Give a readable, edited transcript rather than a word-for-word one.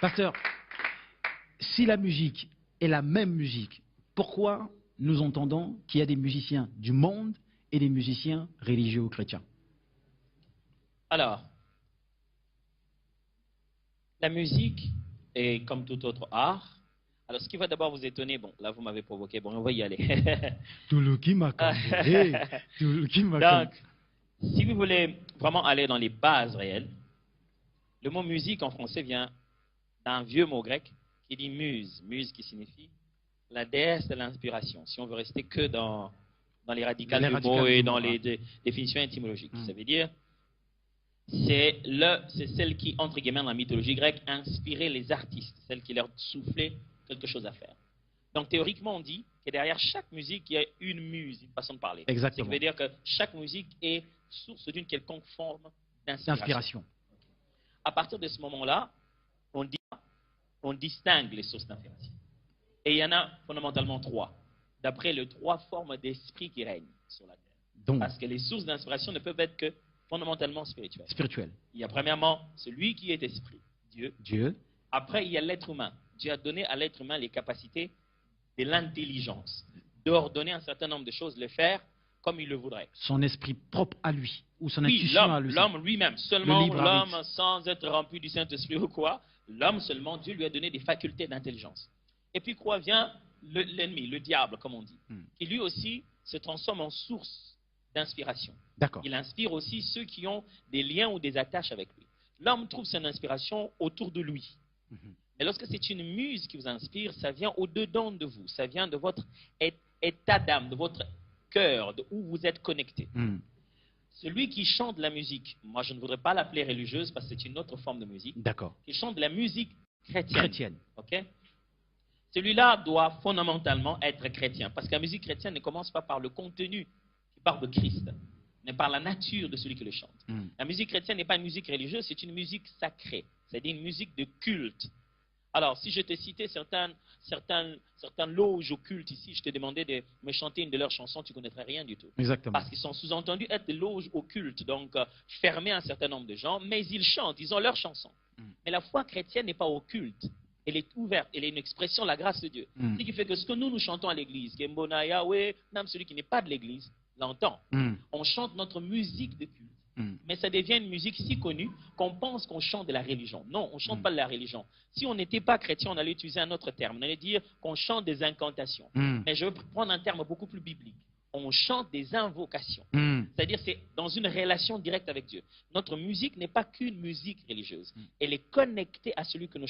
Pasteur, si la musique est la même musique, pourquoi nous entendons qu'il y a des musiciens du monde et des musiciens religieux ou chrétiens? Alors, la musique est comme tout autre art. Alors, ce qui va d'abord vous étonner, bon, là, vous m'avez provoqué, bon, on va y aller. Donc, si vous voulez vraiment aller dans les bases réelles, le mot musique en français vient d'un vieux mot grec qui dit muse. Muse qui signifie la déesse de l'inspiration. Si on veut rester que dans les radicales du mot et dans les définitions étymologiques. Ça veut dire, c'est celle qui, entre guillemets, dans la mythologie grecque, inspirait les artistes, celle qui leur soufflait quelque chose à faire. Donc, théoriquement, on dit que derrière chaque musique, il y a une muse, une façon de parler. Exactement. Ce qui veut dire que chaque musique est source d'une quelconque forme d'inspiration. À partir de ce moment-là, on distingue les sources d'inspiration. Et il y en a fondamentalement trois, d'après les trois formes d'esprit qui règnent sur la Terre. Parce que les sources d'inspiration ne peuvent être que fondamentalement spirituelles. Il y a premièrement celui qui est esprit, Dieu. Après, il y a l'être humain. Dieu a donné à l'être humain les capacités de l'intelligence, d'ordonner un certain nombre de choses, le faire comme il le voudrait. Son esprit propre à lui, ou son intuition à lui. L'homme lui-même, seulement l'homme sans être rempli du Saint-Esprit ou quoi, l'homme seulement, Dieu lui a donné des facultés d'intelligence. Et puis quoi vient l'ennemi, le diable, comme on dit, qui lui aussi se transforme en source d'inspiration. Il inspire aussi ceux qui ont des liens ou des attaches avec lui. L'homme trouve son inspiration autour de lui. Mais lorsque c'est une muse qui vous inspire, ça vient au-dedans de vous. Ça vient de votre état d'âme, de votre cœur, de où vous êtes connecté. Celui qui chante la musique, moi je ne voudrais pas l'appeler religieuse parce que c'est une autre forme de musique. Qui chante de la musique chrétienne. Ok? Celui-là doit fondamentalement être chrétien. Parce que la musique chrétienne ne commence pas par le contenu qui parle de Christ, mais par la nature de celui qui le chante. La musique chrétienne n'est pas une musique religieuse, c'est une musique sacrée. C'est-à-dire une musique de culte. Alors, si je te citais certaines loges au culte ici, je te demandais de me chanter une de leurs chansons, tu ne connaîtrais rien du tout. Exactement. Parce qu'ils sont sous-entendus être des loges au culte, donc fermés à un certain nombre de gens, mais ils chantent, ils ont leurs chansons. Mais la foi chrétienne n'est pas au culte. Elle est ouverte, elle est une expression de la grâce de Dieu. Ce qui fait que ce que nous chantons à l'église, Kembona Yahweh, même celui qui n'est pas de l'église l'entend. On chante notre musique de culte. Mais ça devient une musique si connue qu'on pense qu'on chante de la religion. Non, on ne chante pas de la religion. Si on n'était pas chrétien, on allait utiliser un autre terme. On allait dire qu'on chante des incantations. Mais je veux prendre un terme beaucoup plus biblique. On chante des invocations. C'est-à-dire c'est dans une relation directe avec Dieu. Notre musique n'est pas qu'une musique religieuse. Elle est connectée à celui que nous